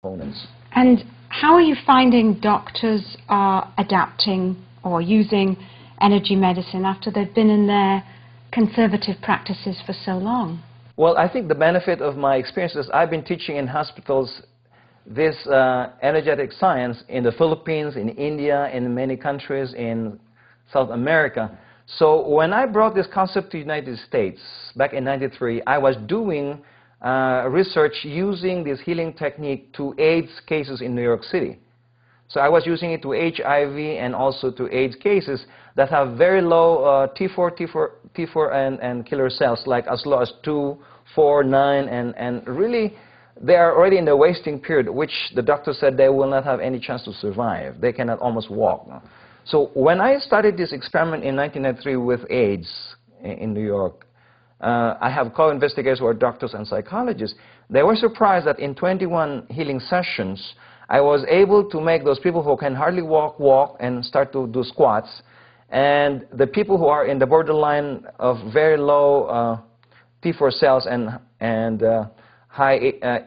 components. And how are you finding doctors are adapting or using energy medicine after they've been in their conservative practices for so long? Well, I think the benefit of my experience is I've been teaching in hospitals this energetic science in the Philippines, in India, in many countries in South America. So when I brought this concept to the United States back in '93, I was doing research using this healing technique to AIDS cases in New York City. So I was using it to HIV and also to AIDS cases that have very low T4 and killer cells, like as low as 2, 4, 9, and really they are already in the wasting period, which the doctor said they will not have any chance to survive. They cannot almost walk. So when I started this experiment in 1993 with AIDS in New York, I have co-investigators who are doctors and psychologists. They were surprised that in 21 healing sessions, I was able to make those people who can hardly walk and start to do squats. And the people who are in the borderline of very low T4 cells and high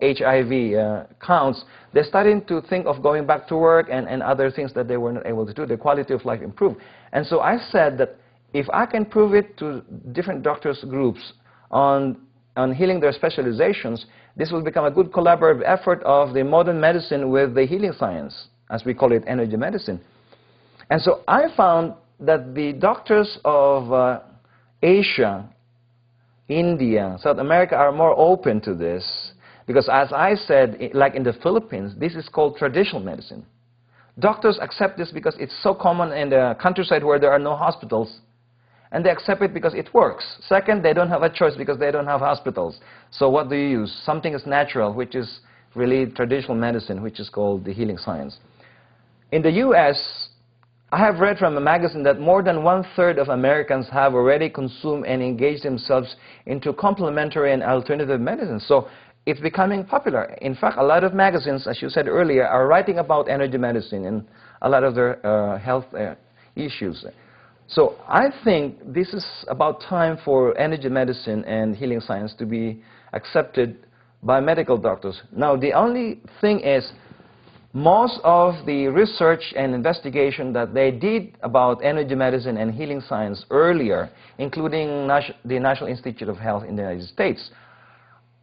HIV counts, they're starting to think of going back to work and other things that they were not able to do. Their quality of life improved. And so I said that if I can prove it to different doctors' groups on healing their specializations, this will become a good collaborative effort of the modern medicine with the healing science, as we call it, energy medicine. And so I found that the doctors of Asia, India, South America are more open to this because, as I said, like in the Philippines, this is called traditional medicine. Doctors accept this because it's so common in the countryside where there are no hospitals, and they accept it because it works. Second, they don't have a choice because they don't have hospitals. So what do you use? Something is natural, which is really traditional medicine, which is called the healing science. In the US, I have read from a magazine that more than 1/3 of Americans have already consumed and engaged themselves into complementary and alternative medicine. So it's becoming popular. In fact, a lot of magazines, as you said earlier, are writing about energy medicine and a lot of their health issues. So I think this is about time for energy medicine and healing science to be accepted by medical doctors. Now, the only thing is, most of the research and investigation that they did about energy medicine and healing science earlier, including the National Institute of Health in the United States,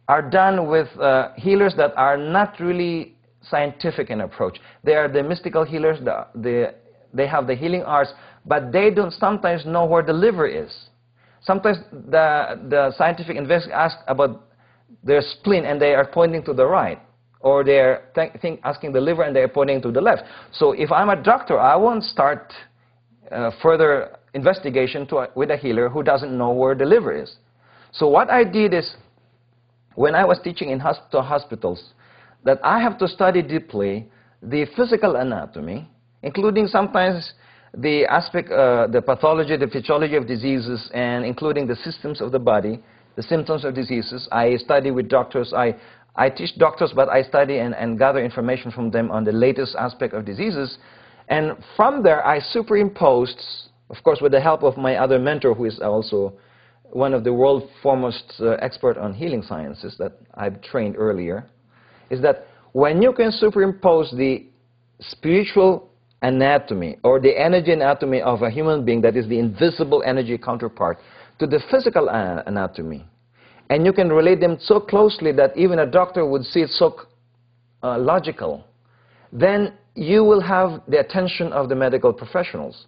are done with healers that are not really scientific in approach. They are the mystical healers, they have the healing arts, but they don't sometimes know where the liver is. Sometimes the scientific investigators ask about their spleen and they are pointing to the right. Or they're asking the liver and they're pointing to the left. So if I'm a doctor, I won't start further investigation with a healer who doesn't know where the liver is. So what I did is, when I was teaching in hospitals, that I have to study deeply the physical anatomy, including sometimes the aspect, the pathology, the physiology of diseases, and including the systems of the body, the symptoms of diseases. I study with doctors. I teach doctors, but I study and gather information from them on the latest aspect of diseases. And from there, I superimposed, of course, with the help of my other mentor, who is also one of the world's foremost expert on healing sciences that I've trained earlier, is that when you can superimpose the spiritual anatomy or the energy anatomy of a human being, that is the invisible energy counterpart, to the physical anatomy, and you can relate them so closely that even a doctor would see it so logical, then you will have the attention of the medical professionals.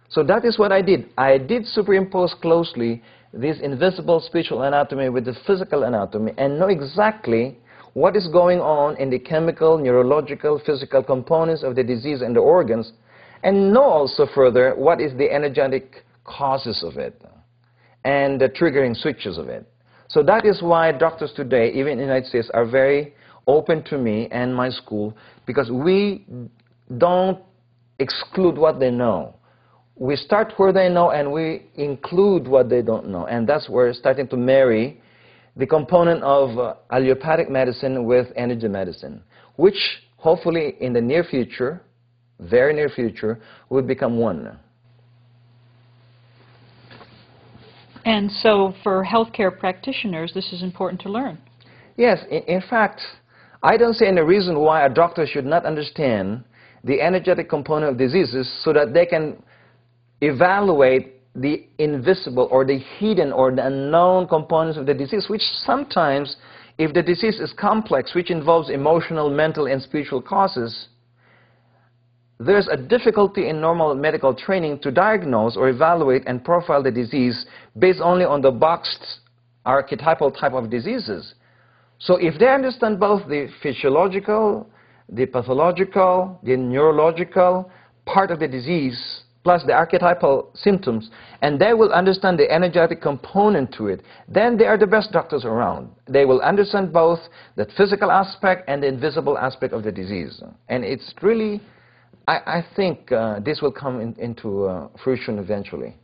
So that is what I did. I did superimpose closely this invisible spiritual anatomy with the physical anatomy and know exactly what is going on in the chemical, neurological, physical components of the disease and the organs, and know also further what is the energetic causes of it and the triggering switches of it. So that is why doctors today, even in the United States, are very open to me and my school, because we don't exclude what they know. We start where they know and we include what they don't know. And that's where we're starting to marry the component of allopathic medicine with energy medicine, which hopefully in the near future, very near future, will become one. And so for healthcare practitioners, this is important to learn. Yes, in fact, I don't see any reason why a doctor should not understand the energetic component of diseases so that they can evaluate the invisible or the hidden or the unknown components of the disease, which sometimes, if the disease is complex, which involves emotional, mental, and spiritual causes, there's a difficulty in normal medical training to diagnose or evaluate and profile the disease based only on the boxed archetypal type of diseases. So if they understand both the physiological, the pathological, the neurological part of the disease, plus the archetypal symptoms, and they will understand the energetic component to it, then they are the best doctors around. They will understand both the physical aspect and the invisible aspect of the disease. And it's really, I think this will come into fruition eventually.